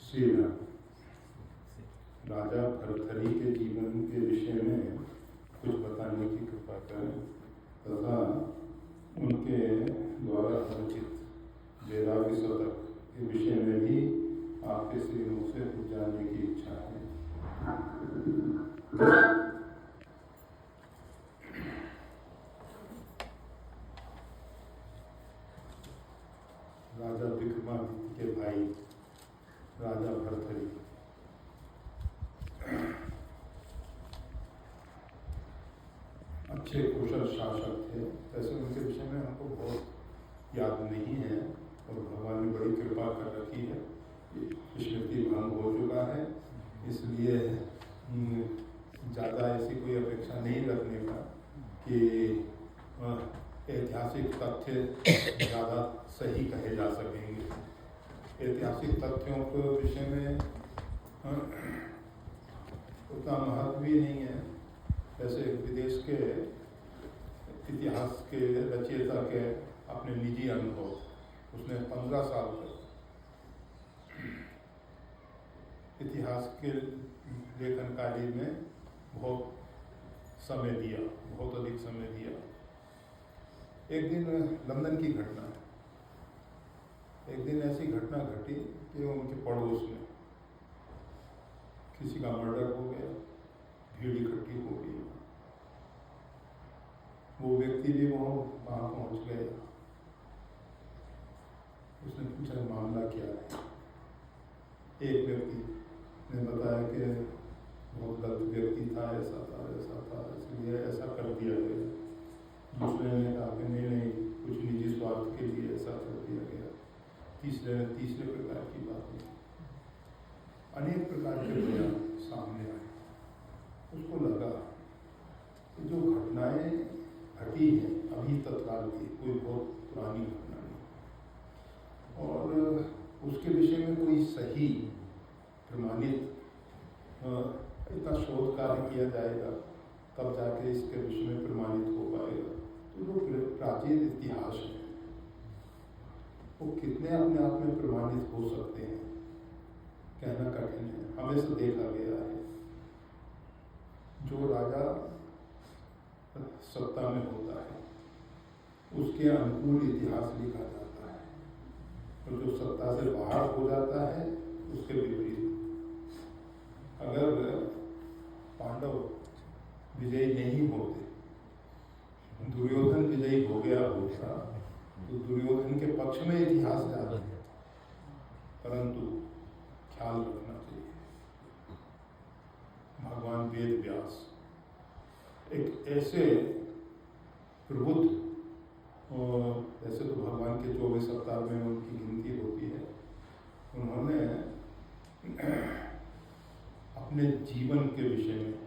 श्री राजा भर्तृहरि के जीवन के विषय में कुछ बताने की कृपा करें तथा उनके द्वारा रचित वैराग्य शतक के विषय में भी आपके श्री मुख से कुछ जानने की इच्छा है। राजा विक्रमादित्य के भाई राजा भर्तृहरि अच्छे कुशल शासक थे। वैसे उनके विषय में हमको बहुत याद नहीं है और भगवान ने बड़ी कृपा कर रखी है। स्मृति भंग हो चुका है, इसलिए ज़्यादा ऐसी कोई अपेक्षा नहीं रखने का कि ऐतिहासिक तथ्य ज़्यादा सही कहे जा सकेंगे। ऐतिहासिक तथ्यों के विषय में उतना महत्व भी नहीं है। ऐसे विदेश के इतिहास के रचयिता के अपने निजी अनुभव, उसने 15 साल तक इतिहास के लेखन कार्य में बहुत समय दिया, बहुत अधिक समय दिया। एक दिन लंदन की घटना है, एक दिन ऐसी घटना घटी कि उनके पड़ोस में किसी का मर्डर हो गया, भीड़ इकट्ठी हो गई। वो व्यक्ति भी वहाँ पहुँच गया। उसने पूछा मामला क्या है। एक व्यक्ति ने बताया कि बहुत गलत व्यक्ति था, ऐसा था, इसलिए ऐसा कर दिया गया। दूसरे ने कहा कि नहीं, कुछ निजी स्वार्थ के लिए ऐसा कर दिया गया। तीसरे प्रकार की बातें, अनेक प्रकार के बयान सामने आए। उसको लगा कि जो घटनाएं घटी हैं अभी तत्काल की, कोई बहुत पुरानी घटना नहीं, और उसके विषय में कोई सही प्रमाणित इतना शोध कार्य किया जाएगा तब जाके इसके विषय में प्रमाणित हो पाएगा। तो जो प्राचीन इतिहास है वो कितने अपने आप में प्रमाणित हो सकते हैं, कहना कठिन है। हमेशा देखा गया है, जो राजा सत्ता में होता है उसके अनुकूल इतिहास लिखा जाता है, और जो सत्ता से बाहर हो जाता है उसके विपरीत। अगर पांडव विजयी नहीं होते, दुर्योधन विजयी हो गया होता तो दुर्योधन के पक्ष में इतिहास जाता है। परंतु ख्याल रखना चाहिए, भगवान वेद व्यास एक ऐसे प्रबुद्ध, वैसे तो भगवान के 24 अवतार में उनकी गिनती होती है, उन्होंने अपने जीवन के विषय में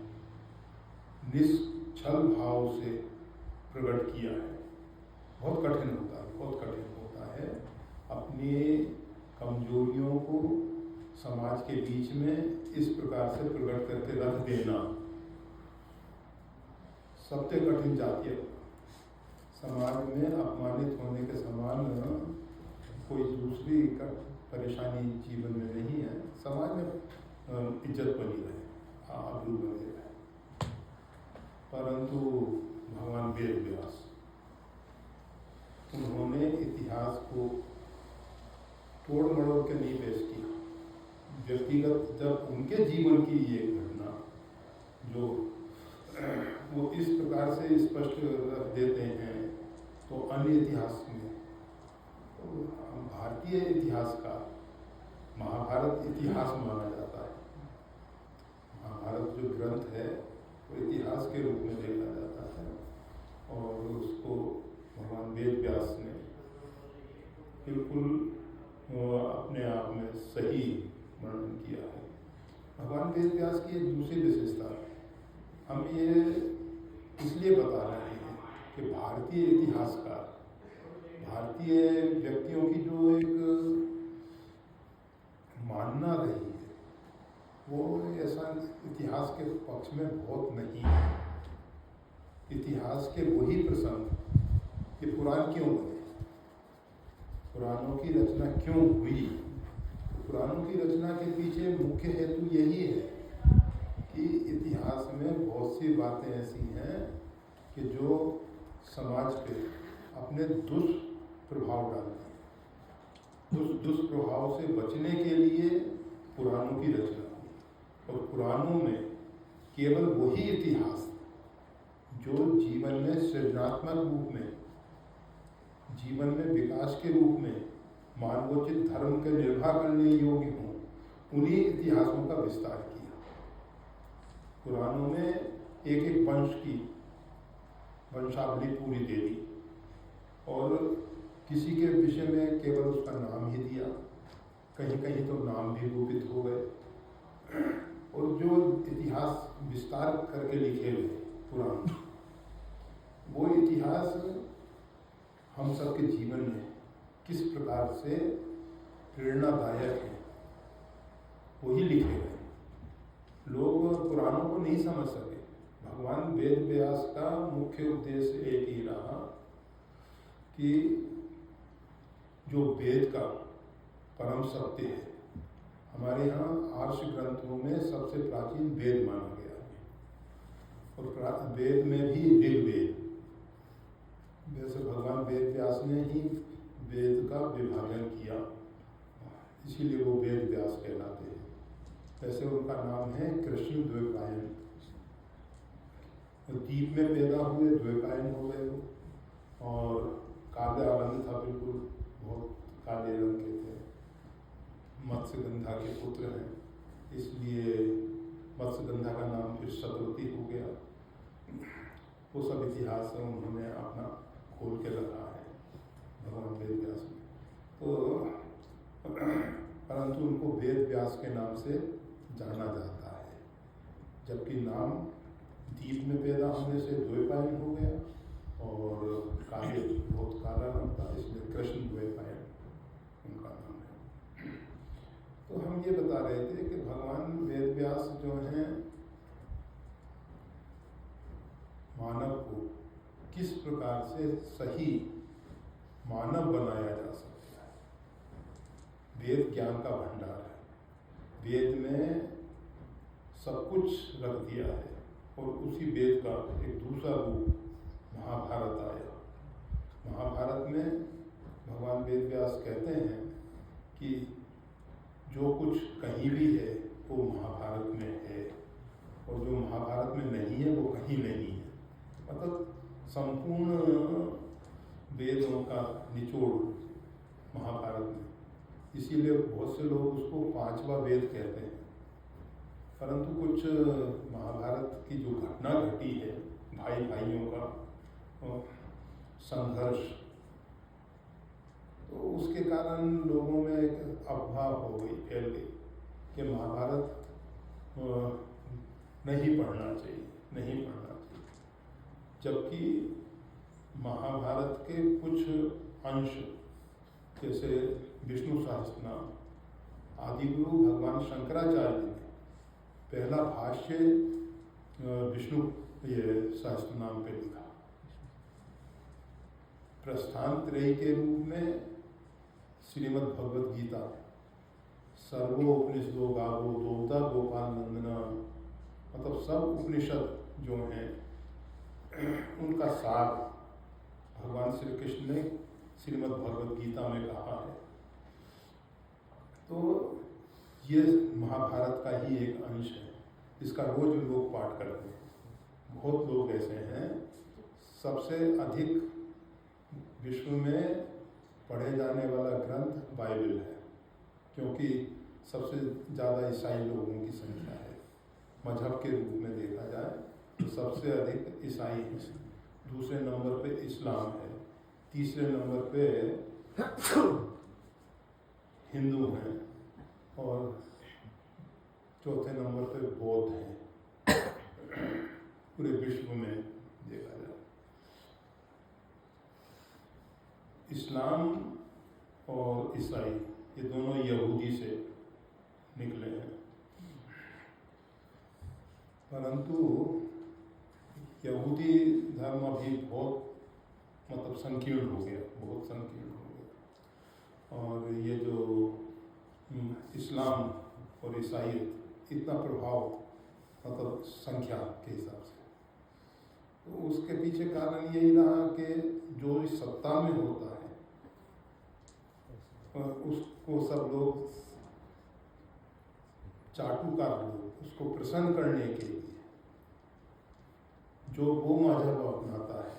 निश्चल भाव से प्रकट किया है। बहुत कठिन होता है अपनी कमजोरियों को समाज के बीच में इस प्रकार से प्रकट करके रख देना। सबसे कठिन जातीय समाज में अपमानित होने के समान कोई दूसरी परेशानी जीवन में नहीं है। समाज में इज्जत बनी रहे, आबरू बने रहे, परंतु भगवान वेद व्यास उन्होंने इतिहास को तोड़ मड़ोड़ के नहीं पेश किया। व्यक्तिगत जब उनके जीवन की ये घटना जो वो इस प्रकार से स्पष्ट रख देते हैं, तो अन्य इतिहास में तो भारतीय इतिहास का महाभारत इतिहास माना जाता है। महाभारत जो ग्रंथ है वो इतिहास के रूप में देखा जाता है, और उसको भगवान वेद व्यास ने बिल्कुल अपने आप में सही वर्णन किया है। भगवान वेद व्यास की एक दूसरी विशेषता है, हम ये इसलिए बता रहे हैं कि भारतीय इतिहासकार, भारतीय व्यक्तियों की जो एक मानना रही है वो ऐसा इतिहास के पक्ष में बहुत नहीं है। इतिहास के वही प्रसंग कि पुराण क्यों बने, पुराणों की रचना क्यों हुई, पुराणों की रचना के पीछे मुख्य हेतु यही है कि इतिहास में बहुत सी बातें ऐसी हैं कि जो समाज पे अपने दुष्प्रभाव डालती हैं। उस दुष्प्रभाव से बचने के लिए पुराणों की रचना हुई। और पुराणों में केवल वही इतिहास जो जीवन में सृजनात्मक रूप में, जीवन में विकास के रूप में मानवोचित धर्म के निर्वाह करने योग्य हों, उन्हीं इतिहासों का विस्तार किया। पुराणों में एक एक वंश की वंशावली पूरी दे दी और किसी के विषय में केवल उसका नाम ही दिया, कहीं कहीं तो नाम भी रूपित हो गए। और जो इतिहास विस्तार करके लिखे हुए पुराण, वो इतिहास हम सबके जीवन में किस प्रकार से प्रेरणादायक है वही लिखे गए। लोग पुराणों को नहीं समझ सके। भगवान वेद व्यास का मुख्य उद्देश्य एक ही रहा कि जो वेद का परम सत्य है, हमारे यहाँ आर्ष ग्रंथों में सबसे प्राचीन वेद माना गया है। और वेद में भी ऋग्वेद, वैसे भगवान वेद व्यास ने ही वेद का विभाजन किया, इसीलिए वो वेद व्यास कहलाते हैं। वैसे उनका नाम है कृष्ण द्वैपायन। द्वीप में पैदा हुए, द्वैपायन हो गए वो। और काला रंग था, बिल्कुल बहुत काले रंग के थे। मत्स्यगंधा के पुत्र हैं, इसलिए मत्स्यगंधा का नाम फिर शतवती हो गया। वो सब इतिहास उन्होंने अपना खोल के रखा है भगवान वेद व्यास ने। तो परंतु उनको वेद व्यास के नाम से जाना जाता है, जबकि नाम द्वीप में पैदा होने से द्वैपायन हो गया और काले, बहुत काला रंग था, इसलिए कृष्ण द्वैपायन उनका नाम है। तो हम ये बता रहे थे कि भगवान वेद व्यास जो हैं, मानव को किस प्रकार से सही मानव बनाया जा सकता है। वेद ज्ञान का भंडार है, वेद में सब कुछ रख दिया है। और उसी वेद का एक दूसरा रूप महाभारत आया। महाभारत में भगवान वेद व्यास कहते हैं कि जो कुछ कहीं भी है वो महाभारत में है, और जो महाभारत में नहीं है वो कहीं नहीं है। मतलब संपूर्ण वेदों का निचोड़ महाभारत में। इसीलिए बहुत से लोग उसको पांचवा वेद कहते हैं। परंतु कुछ महाभारत की जो घटना घटी है, भाई भाइयों का संघर्ष, तो उसके कारण लोगों में एक अफवाह हो गई, फैल गई कि महाभारत नहीं पढ़ना चाहिए, नहीं पढ़ना चाहिए। जबकि महाभारत के कुछ अंश, जैसे विष्णु सहस्त्रनाम, आदिगुरु भगवान शंकराचार्य ने पहला भाष्य विष्णु सहस्त्रनाम पे लिखा। प्रस्थानत्रयी के रूप में श्रीमद् भगवद गीता, सर्वोपनिषदो गावो दोग्धा गोपाल नंदना, मतलब सब उपनिषद जो हैं उनका सार भगवान श्री कृष्ण ने श्रीमद् भगवद गीता में कहा है। तो ये महाभारत का ही एक अंश है, इसका रोज लोग पाठ करते हैं। बहुत लोग ऐसे हैं। सबसे अधिक विश्व में पढ़े जाने वाला ग्रंथ बाइबल है, क्योंकि सबसे ज़्यादा ईसाई लोगों की संख्या है। मजहब के रूप में देखा जाए तो सबसे अधिक ईसाई हैं, दूसरे नंबर पे इस्लाम है, तीसरे नंबर पे हिंदू हैं, और चौथे नंबर पे बौद्ध हैं पूरे विश्व में देखा जाए। इस्लाम और ईसाई ये दोनों यहूदी से निकले हैं, परंतु यहूदी धर्म अभी बहुत संकीर्ण हो गया, बहुत संकीर्ण हो गया। और ये जो इस्लाम और ईसाईयत इतना प्रभाव, मतलब संख्या के हिसाब से, तो उसके पीछे कारण यही रहा कि जो इस सत्ता में होता है उसको सब लोग, चाटुकार लोग, उसको प्रसन्न करने के लिए जो वो मजहब अपनाता है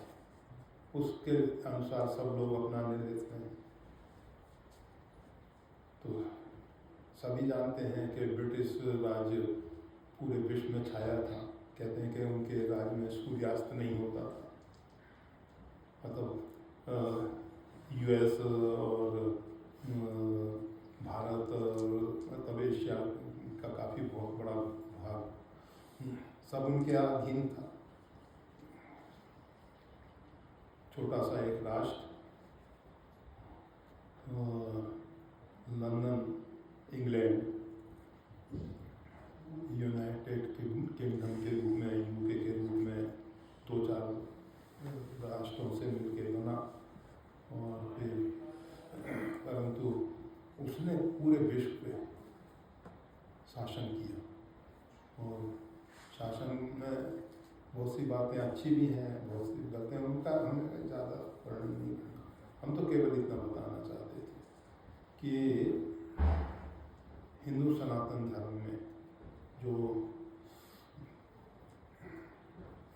उसके अनुसार सब लोग अपनाने लेते हैं। तो सभी जानते हैं कि ब्रिटिश राज पूरे विश्व में छाया था। कहते हैं कि उनके राज में सूर्यास्त नहीं होता था, मतलब यूएस और भारत, मतलब एशिया का काफ़ी बहुत बड़ा भाग सब उनके अधीन था। छोटा सा एक राष्ट्र, लंदन, इंग्लैंड, यूनाइटेड किंगडम के रूप में, यूके के रूप में 2-4 राष्ट्रों से मिलकर बना, और फिर परंतु उसने पूरे विश्व पे शासन किया। और शासन में बहुत सी बातें अच्छी भी हैं, बहुत सी बातें, उनका हमें ज़्यादा वर्णन नहीं करना, हम तो केवल इतना बताना चाहते थे कि हिंदू सनातन धर्म में जो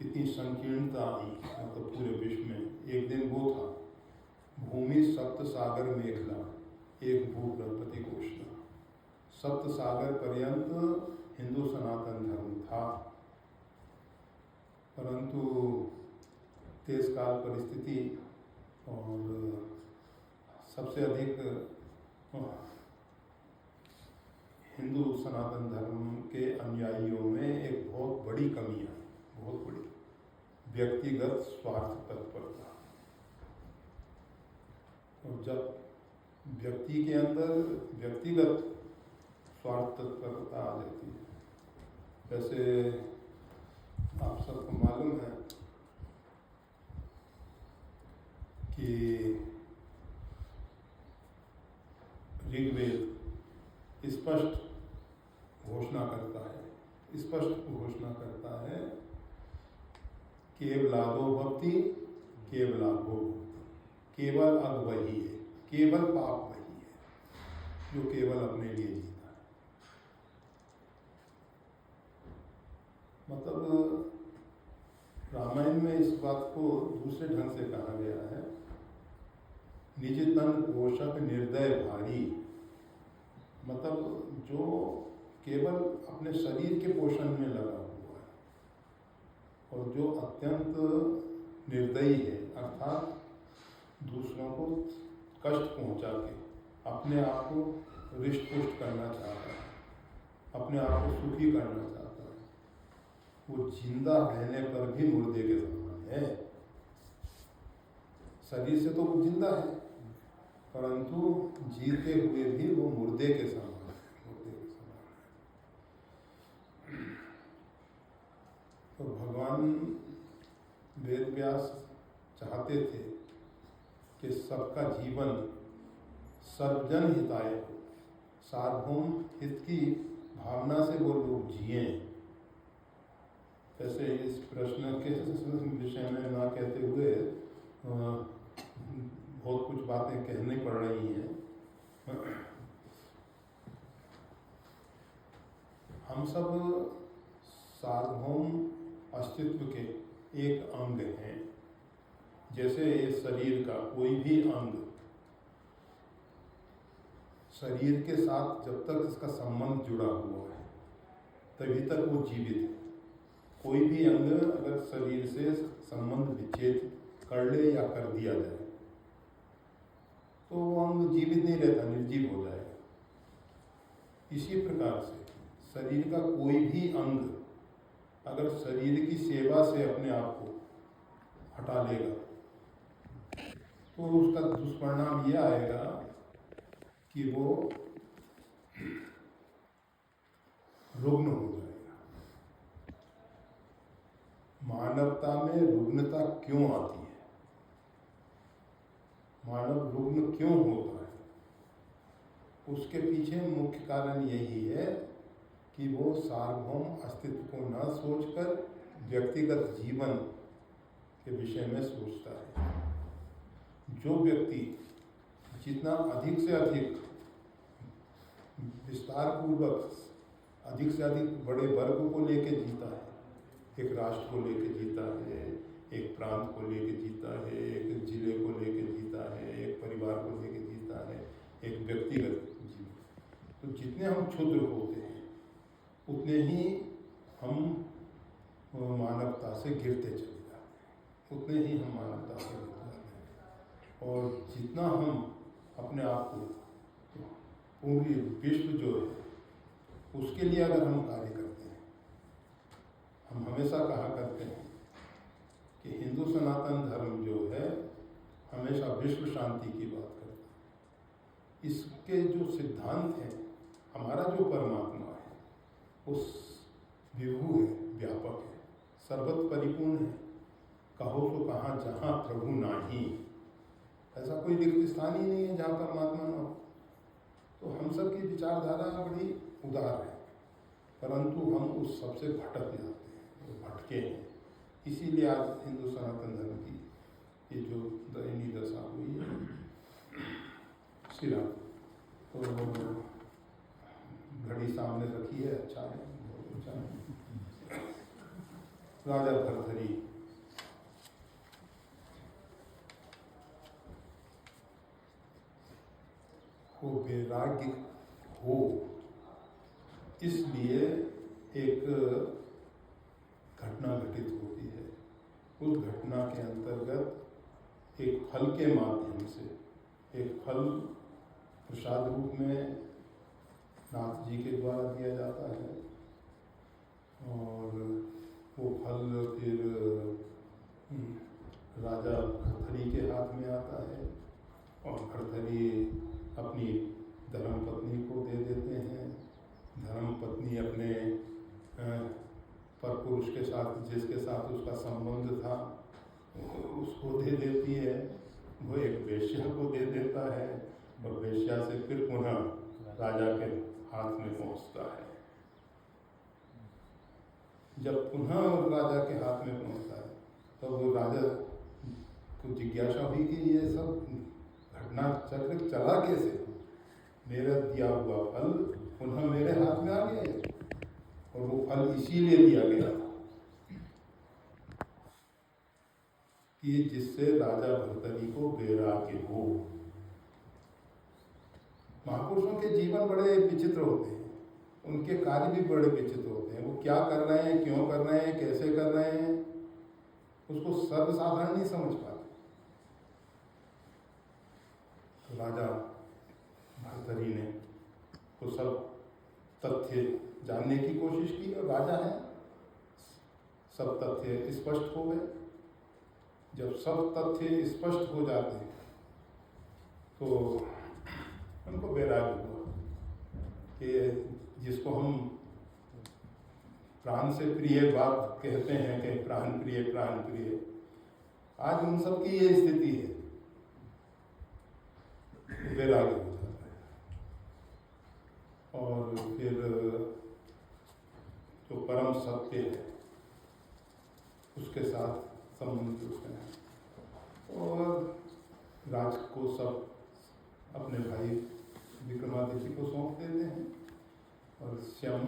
इतनी संकीर्णता आई, मतलब पूरे विश्व में, एक दिन वो था, भूमि सप्त सागर मेखला एक भू बृहस्पति घोषणा, सप्त सागर पर्यंत हिंदू सनातन धर्म था, परंतु तेज काल परिस्थिति और सबसे अधिक हिंदू सनातन धर्म के अनुयायियों में एक बहुत बड़ी कमी है, बहुत बड़ी, व्यक्तिगत स्वार्थ तत्परता। और जब व्यक्ति के अंदर व्यक्तिगत स्वार्थ तत्परता आ जाती है, वैसे आप सबको मालूम है कि ऋग्वेद स्पष्ट घोषणा करता है, स्पष्ट घोषणा करता है, केवलादो भक्ति केवलादो भक्ति, केवल अग वही है, केवल पाप वही है जो केवल अपने लिए जीता है। मतलब रामायण में इस बात को दूसरे ढंग से कहा गया है, निज तन पोषक निर्दय भारी, मतलब जो केवल अपने शरीर के पोषण में लगा हुआ है और जो अत्यंत निर्दयी है, अर्थात दूसरों को कष्ट पहुंचा के अपने आप को हृष्ट पुष्ट करना चाहता है, अपने आप को सुखी करना चाहता है, वो जिंदा रहने पर भी मुर्दे के समान है। शरीर से तो वो जिंदा है, परंतु जीते हुए भी वो मुर्दे के समान है, मुर्दे के समान है। तो भगवान वेद व्यास चाहते थे कि सबका जीवन सर्वजन हिताय हो, सार्वभौम हित की भावना से वो लोग जिए। वैसे इस प्रश्न के विषय में ना कहते हुए बहुत कुछ बातें कहनी पड़ रही हैं। हम सब सार्वभौम अस्तित्व के एक अंग हैं। जैसे इस शरीर का कोई भी अंग शरीर के साथ जब तक इसका संबंध जुड़ा हुआ है तभी तक वो जीवित है। कोई भी अंग अगर शरीर से संबंध विच्छेद कर ले या कर दिया जाए तो वो अंग जीवित नहीं रहता, निर्जीव हो जाएगा। इसी प्रकार से शरीर का कोई भी अंग अगर शरीर की सेवा से अपने आप को हटा लेगा तो उसका दुष्परिणाम ये आएगा कि वो रुग्ण हो जाएगा। मानवता में रुग्णता क्यों आती है? मानव रुग्ण क्यों होता है? उसके पीछे मुख्य कारण यही है कि वो सार्वभौम अस्तित्व को न सोचकर व्यक्तिगत जीवन के विषय में सोचता है। जो व्यक्ति जितना अधिक से अधिक विस्तार पूर्वक अधिक से अधिक बड़े वर्ग को लेके जीता है, एक राष्ट्र को लेके जीता है, एक प्रांत को लेके जीता है, एक जिले को लेके जीता है, एक परिवार को लेके जीता है, एक व्यक्तिगत जीवन, तो जितने हम क्षुद्र होते हैं उतने ही हम मानवता से गिरते चले जाते हैं, उतने ही हम मानवता से गिरते जाते हैं। और जितना हम अपने आप को पूरी विश्व जो है उसके लिए अगर हम कार्य करते हैं, हम हमेशा कहा करते हैं कि हिंदू सनातन धर्म जो है हमेशा विश्व शांति की बात करता है। इसके जो सिद्धांत हैं, हमारा जो परमात्मा है उस विभु है, व्यापक है, सर्वत्र परिपूर्ण है। कहो तो कहाँ जहाँ प्रभु नाही, ऐसा कोई रिक्त स्थान ही नहीं है जहाँ परमात्मा न हो। तो हम सब की विचारधारा बड़ी उदार है, परंतु हम उस सबसे भटक जाते हैं, भटके हैं। इसीलिए आज हिंदू सनातन धर्म की ये जो दयनीय दशा हुई है। श्री राम। तो घड़ी सामने रखी है, अच्छा है, बहुत अच्छा है। राजा भर्तरी को वैराग्य हो, इसलिए एक घटना घटित होती है। उस घटना के अंतर्गत एक फल के माध्यम से, एक फल प्रसाद रूप में नाथ जी के द्वारा दिया जाता है और वो फल फिर राजा भर्तरी के हाथ में आता है और भर्तरी अपनी धर्मपत्नी को दे देते हैं। धर्मपत्नी अपने परपुरुष के साथ, जिसके साथ उसका संबंध था, उसको दे देती है। वो एक वेश्या को दे देता है और वेश्या से फिर पुनः राजा के हाथ में पहुंचता है। जब पुनः राजा के हाथ में पहुंचता है तो वो राजा को जिज्ञासा हुई कि ये सब घटना चक्र चला कैसे, मेरा दिया हुआ फल पुनः मेरे हाथ में आ गया है। और वो फल इसीलिए दिया गया कि जिससे राजा भर्तरी को वैराग्य हो। महापुरुषों के जीवन बड़े विचित्र होते हैं, उनके कार्य भी बड़े विचित्र होते हैं। वो क्या कर रहे हैं, क्यों कर रहे हैं, कैसे कर रहे हैं, उसको सर्वसाधारण नहीं समझ पाते। तो राजा भर्तरी ने तो सब तथ्य जानने की कोशिश की और राजा है, सब तथ्य स्पष्ट हो गए। जब सब तथ्य स्पष्ट हो जाते हैं तो उनको वैराग्य हुआ कि जिसको हम प्राण से प्रिय बात कहते हैं कि प्राण प्रिय, आज उन सब की ये स्थिति है, वैराग्य हो जाता है। और फिर जो परम सत्य है उसके साथ संबंध जुड़ते हैं और राज को सब अपने भाई विक्रमादित्य को सौंप देते हैं और स्वयं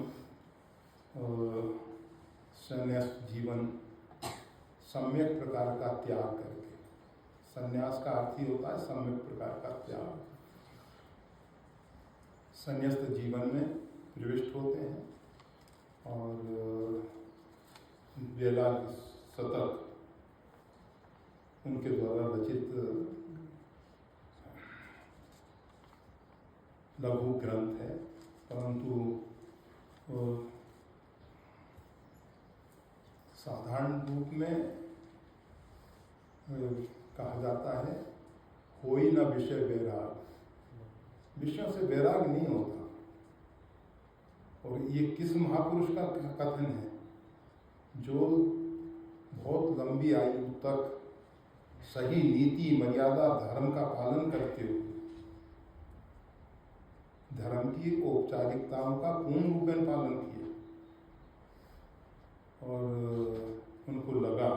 संन्यास जीवन सम्यक प्रकार का त्याग करके, संन्यास का अर्थ ही होता है सम्यक प्रकार का त्याग, संन्यास्त जीवन में प्रविष्ट होते हैं। और वैराग्य शतक उनके द्वारा रचित लघु ग्रंथ है, परंतु साधारण रूप में कहा जाता है होई न विषय वैराग, विषयों से वैराग नहीं होता। और ये किस महापुरुष का कथन है, जो बहुत लंबी आयु तक सही नीति मर्यादा धर्म का पालन करते हुए धर्म की औपचारिकताओं का पूर्ण रूपेण पालन किया और उनको लगा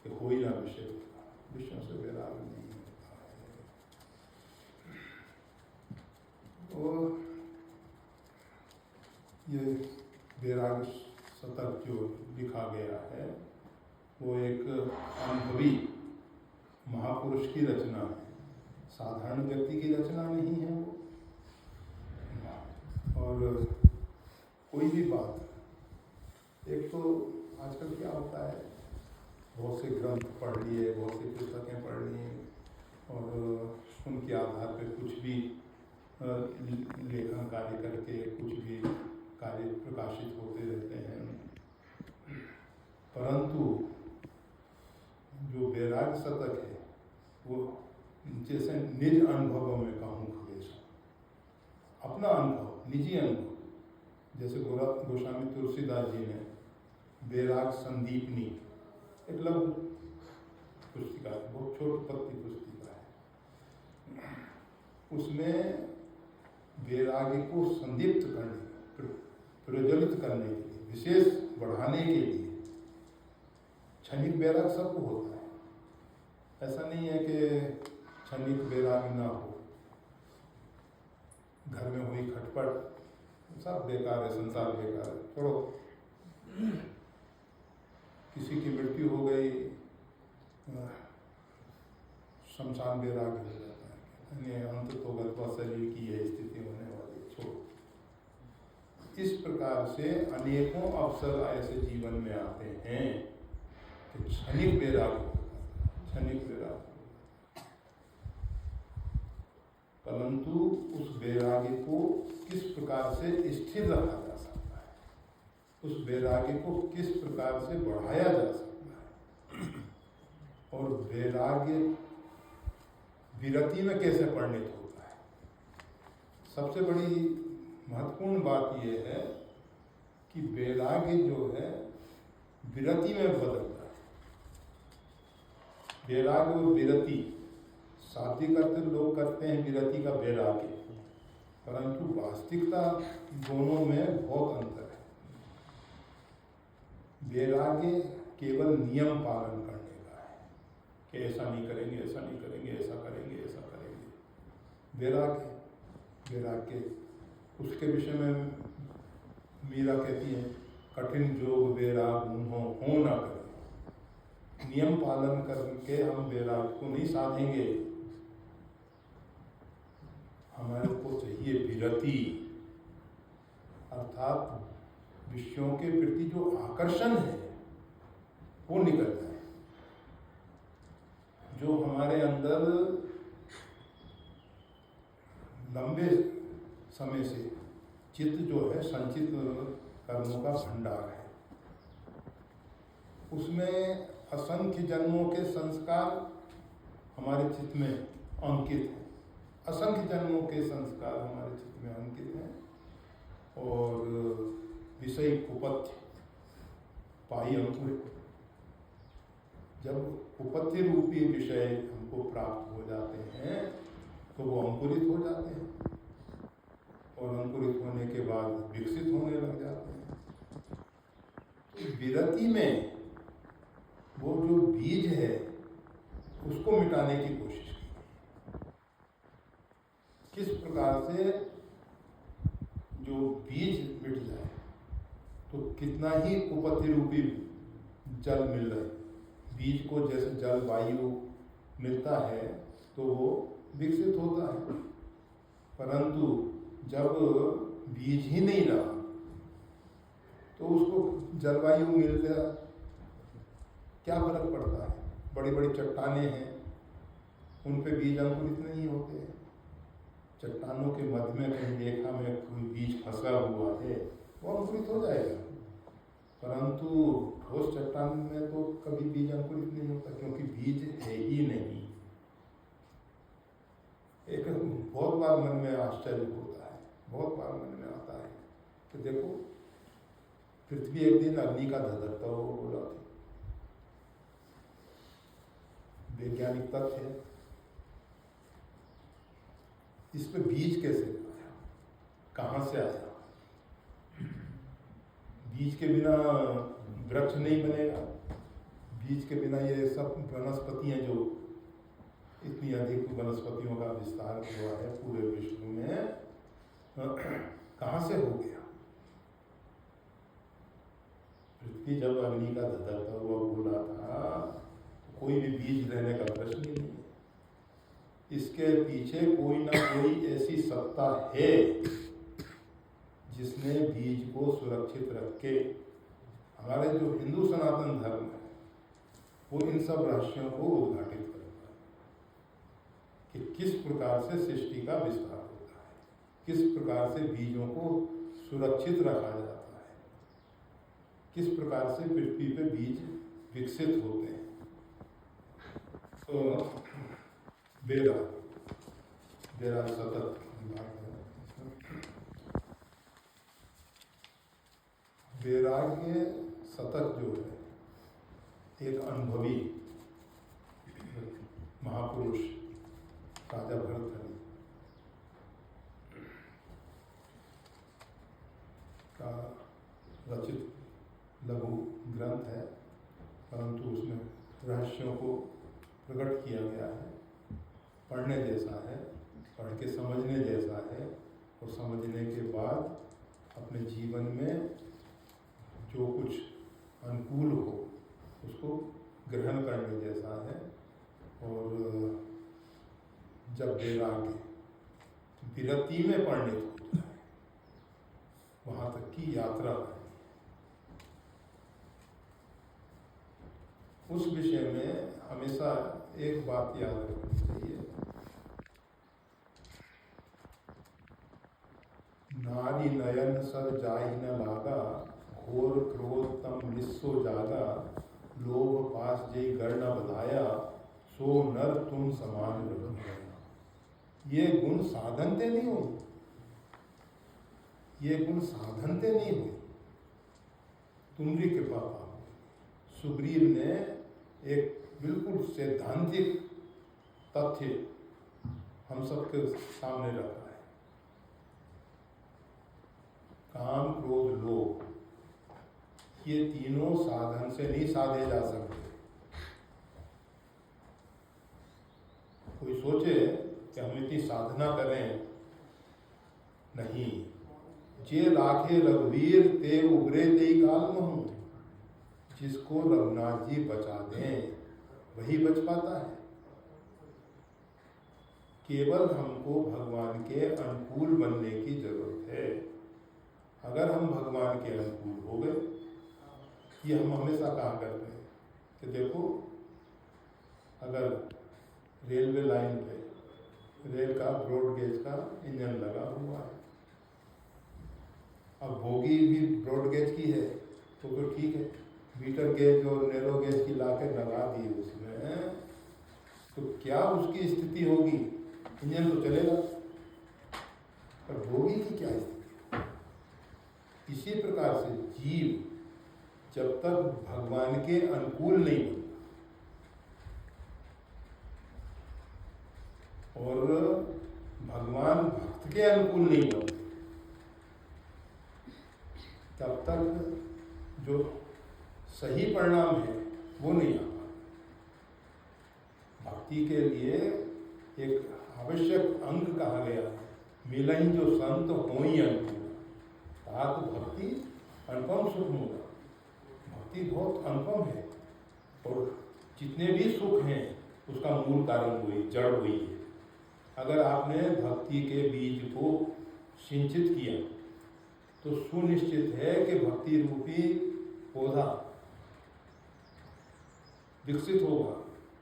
कि हो ही ना विषयों से वैराग नहीं होता है। और ये वैराग शतक जो लिखा गया है वो एक अनुभवी महापुरुष की रचना है, साधारण व्यक्ति की रचना नहीं है वो। और कोई भी बात, एक तो आजकल क्या होता है, बहुत से ग्रंथ पढ़ लिए, बहुत सी पुस्तकें पढ़ ली और उनके आधार पर कुछ भी लेखन कार्य करके कुछ भी कार्य प्रकाशित होते रहते हैं। परंतु जो वैराग शतक है वो जैसे निज अनुभवों में कहूँ हमेशा, अपना अनुभव, निजी अनुभव, जैसे गोस्वामी तुलसीदास जी ने वैराग संदीपनी एक लघु पुस्तिका है, बहुत छोटी पत्ती पुस्तिका है, उसमें वैराग्य को संदीप्त करने, प्रज्वलित करने के लिए, विशेष बढ़ाने के लिए, क्षणिक वैराग सबको होता है, ऐसा नहीं है कि क्षणिक वैराग ना हो। घर में हुई खटपट सब बेकार है, संसार बेकार है, छोड़ो। किसी की मृत्यु हो गई, शमशान वैराग हो जाता है, अंत तो गत्वा शरीर की यह स्थिति होने वाली, छोड़ो। इस प्रकार से अनेकों अवसर ऐसे जीवन में आते हैं कि क्षणिक वैराग, क्षणिक वैराग, परंतु उस वैराग्य को किस प्रकार से स्थिर रखा जा सकता है, उस वैराग्य को किस प्रकार से बढ़ाया जा सकता है, और वैराग्य विरति में कैसे परिणत होता है। सबसे बड़ी महत्वपूर्ण बात यह है कि वैराग्य जो है विरति में बदलता है। वैराग्य और विरति, शाब्दिक अर्थ लोग करते हैं विरति का वैराग्य, परंतु वास्तविकता दोनों में बहुत अंतर है। वैराग्य केवल नियम पालन करने का है कि ऐसा नहीं करेंगे, ऐसा नहीं करेंगे, ऐसा करेंगे, ऐसा करेंगे। वैराग्य उसके विषय में मीरा कहती है, कठिन जोग वैराग हो ना करें। नियम पालन करके हम वैराग को नहीं साधेंगे, हमारे को चाहिए विरति, अर्थात विषयों के प्रति जो आकर्षण है वो निकल जाए। जो हमारे अंदर लंबे समय से चित्त जो है संचित कर्मों का भंडार है, उसमें असंख्य जन्मों के संस्कार हमारे चित्त में अंकित हैं, असंख्य जन्मों के संस्कार हमारे चित्त में अंकित हैं। और विषय कुपथ्य पाई अंकुर, जब कुपथ्य रूपी विषय हमको प्राप्त हो जाते हैं तो वो अंकुरित हो जाते हैं, और अंकुरित होने के बाद विकसित होने लग जाते हैं। तो विरति में वो जो बीज है उसको मिटाने की कोशिश की। किस प्रकार से जो बीज मिट जाए तो कितना ही कुपथ्य रूपी जल मिल रहा है, बीज को जैसे जल वायु मिलता है तो वो विकसित होता है, परंतु जब बीज ही नहीं रहा तो उसको जलवायु मिल गया, क्या फर्क पड़ता है। बड़ी बड़ी चट्टानें हैं, उन पे बीज अंकुरित नहीं होते हैं। चट्टानों के मध्य में कहीं रेखा में कोई बीज फंसा हुआ है वो अंकुरित हो जाएगा, परंतु ठोस चट्टान में तो कभी बीज अंकुरित नहीं होता, क्योंकि बीज है ही नहीं। एक बहुत बार मन में आश्चर्य होता है, बहुत बार मन में आता है कि देखो पृथ्वी एक दिन अग्नि का धधकता हो बोला था, वैज्ञानिक तथ्य है। इस पे बीज कैसे आया, कहाँ से आया? बीज के बिना वृक्ष नहीं बनेगा, बीज के बिना ये सब वनस्पतियाँ जो इतनी अधिक वनस्पतियों का विस्तार हुआ है पूरे विश्व में, कहाँ से हो गया? पृथ्वी जब अग्नि का धधकता हुआ बोला था, कोई भी बीज रहने का प्रश्न ही नहीं है। इसके पीछे कोई ना कोई ऐसी सत्ता है जिसने बीज को सुरक्षित रख के, हमारे जो हिंदू सनातन धर्म है वो इन सब रहस्यों को उद्घाटित करता है कि किस प्रकार से सृष्टि का विस्तार होता है, किस प्रकार से बीजों को सुरक्षित रखा जाता है, किस प्रकार से पृथ्वी पे बीज विकसित होते हैं। तो बेरा सतत वैराग्य सतत जो है एक अनुभवी महापुरुष राजा भरतहरि का रचित लघु ग्रंथ है, परंतु उसमें रहस्यों को प्रकट किया गया है। पढ़ने जैसा है, पढ़ के समझने जैसा है, और समझने के बाद अपने जीवन में जो कुछ अनुकूल हो उसको ग्रहण करने जैसा है। और जब वैराग्य विरति में परिणित होता है, वहाँ तक की यात्रा है। उस विषय में हमेशा एक बात याद रखनी चाहिए, नारी नयन सर जाहि न लागा, घोर क्रोध तम निस्सो जागा, लोभ पास जय गढ़ न बधाया, सो नर तुम समान रहो। ये गुण साधनते नहीं हुई, ये गुण साधनते नहीं हुई, तुम्हारी कृपा पाओ। सुग्रीव ने एक बिल्कुल सैद्धांतिक तथ्य हम सबके सामने रखा है। काम, क्रोध, लोभ, ये तीनों साधन से नहीं साधे जा सकते। कोई सोचे कि हम इतनी साधना करें, नहीं। जे राखे रघुवीर ते उबरे ते काल में हूँ, जिसको रघुनाथ जी बचा दें वही बच पाता है। केवल हमको भगवान के अनुकूल बनने की जरूरत है। अगर हम भगवान के अनुकूल हो गए, ये हम हमेशा कहा करते हैं कि देखो, अगर रेलवे लाइन पे रेल का ब्रॉड गेज का इंजन लगा हुआ है, अब बोगी भी ब्रॉड गेज की है तो फिर ठीक है, मीटर गेज और नैरो गेज की लाके लगा दी उसमें, तो क्या उसकी स्थिति होगी? इंजन तो चलेगा, पर बोगी की क्या स्थिति? इसी प्रकार से जीव जब तक भगवान के अनुकूल नहीं बनता और भगवान भक्त के अनुकूल नहीं बनते, तब तक जो सही परिणाम है वो नहीं आ पाता। भक्ति के लिए एक आवश्यक अंग कहा गया है, मिलहि जो संत होई अनुकूल, तात भक्ति अनुपम सुख होगा। भक्ति बहुत अनुपम है, और जितने भी सुख हैं उसका मूल कारण वही, जड़ वही है। अगर आपने भक्ति के बीज को सिंचित किया तो सुनिश्चित है कि भक्ति रूपी पौधा विकसित होगा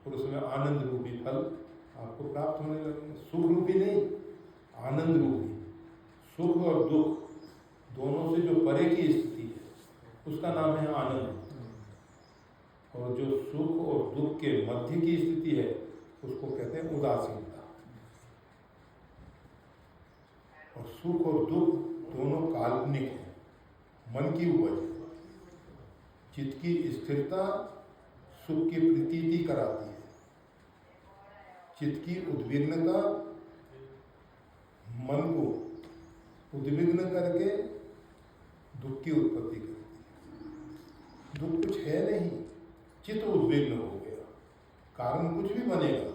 और उसमें आनंद रूपी फल आपको प्राप्त होने लगेंगे। सुख रूपी नहीं, आनंद रूपी। सुख और दुख दोनों से जो परे की स्थिति है उसका नाम है आनंद, और जो सुख और दुख के मध्य की स्थिति है उसको कहते हैं उदासीनता। और सुख और दुख दोनों काल्पनिक हैं, मन की उपज है। चित्त की स्थिरता सुख की प्रतीति कराती है, चित्त की उद्विग्नता मन को उद्विग्न करके दुख की उत्पत्ति करती है। दुख कुछ है नहीं, चित्त उद्विग्न हो गया, कारण कुछ भी बनेगा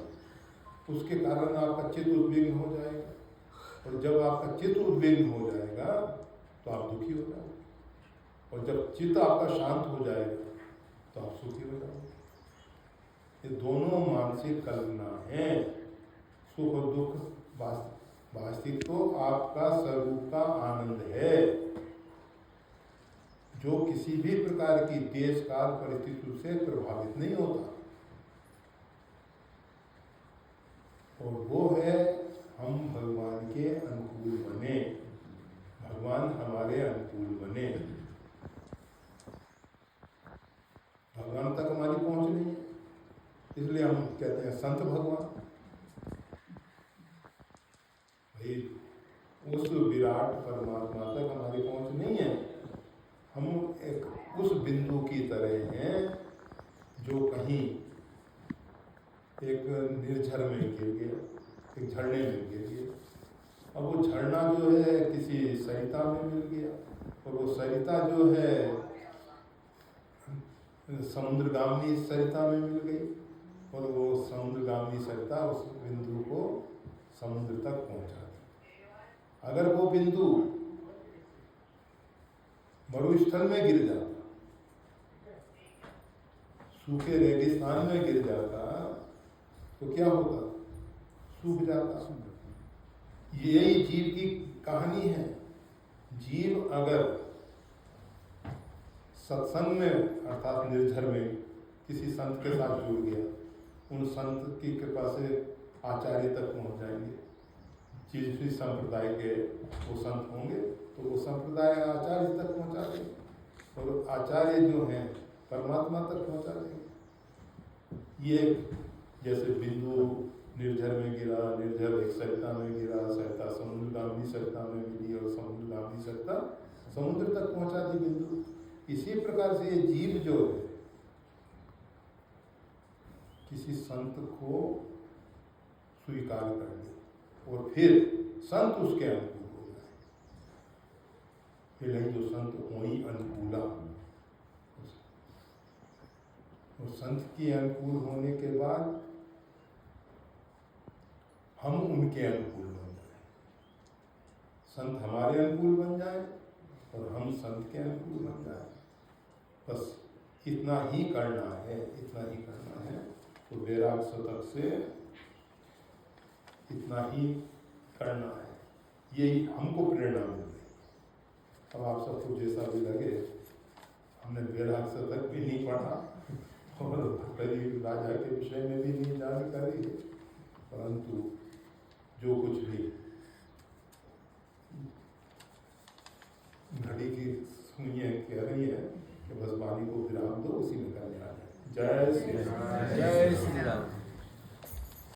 उसके कारण आपका चित्त उद्विग्न हो जाएगा, और जब आपका चित्त उद्विग्न हो जाएगा तो आप दुखी हो जाओगे, और जब चित्त आपका शांत हो जाएगा तो आप सुखी हो जाओगे। ये दोनों मानसिक कल्पना है। सुख और दुख वास्तविक तो आपका स्वरूप का आनंद है, जो किसी भी प्रकार की देश काल परिस्थिति से प्रभावित नहीं होता। और वो है हम भगवान के अनुकूल बने, भगवान हमारे अनुकूल बने। भगवान तक हमारी पहुंच नहीं है, इसलिए हम कहते हैं संत भगवान। भाई उस विराट परमात्मा तक हमारी पहुंच नहीं है। हम एक उस बिंदु की तरह हैं जो कहीं एक निर्झर में गिर गया, एक झरने में गिर गया। अब वो झरना जो है किसी सरिता में मिल गया, और वो सरिता जो है समुद्रगामी सरिता में मिल गई, और वो समुद्रगामी सरिता उस बिंदु को समुद्र तक पहुंचा दी। अगर वो बिंदु मरुस्थल में गिर जाता, सूखे रेगिस्तान में गिर जाता, तो क्या होता? सूख जाता। यही जीव की कहानी है। जीव अगर सत्संग में अर्थात निर्झर में किसी संत के साथ जुड़ गया, उन संत की कृपा से आचार्य तक पहुंच जाएंगे। जिस भी संप्रदाय के वो संत होंगे तो वो संप्रदाय आचार्य तक पहुंचा देंगे, और आचार्य जो हैं परमात्मा तक पहुंचा देंगे। ये जैसे बिंदु निर्झर में गिरा, निर्झर एक सरिता में गिरा, सरिता समुद्रगामी सरिता में मिली, और समुद्रगामी सरिता समुद्र तक पहुंचा दी बिंदु। इसी प्रकार से ये जीव जो है किसी संत को स्वीकार कर ले, और फिर संत उसके अनुकूल हो जाए। फिर नहीं जो संत वही अनुकूला, और संत के अनुकूल होने के बाद हम उनके अनुकूल बन जाए, संत हमारे अनुकूल बन जाए और हम संत के अनुकूल बन जाए। बस इतना ही करना है, इतना ही करना है। तो वैराग शतक से इतना ही करना है, यही हमको प्रेरणा मिल रही। अब आप सबको जैसा भी लगे, हमने वैराग शतक भी नहीं पढ़ा और गरीब राजा के विषय में भी नहीं जानकारी है, परंतु जो कुछ भी घड़ी की सुनिए कह रही है कि बस वाणी को विराम दो, उसी में करने आ जाए। जय श्री राम। जय श्री राम।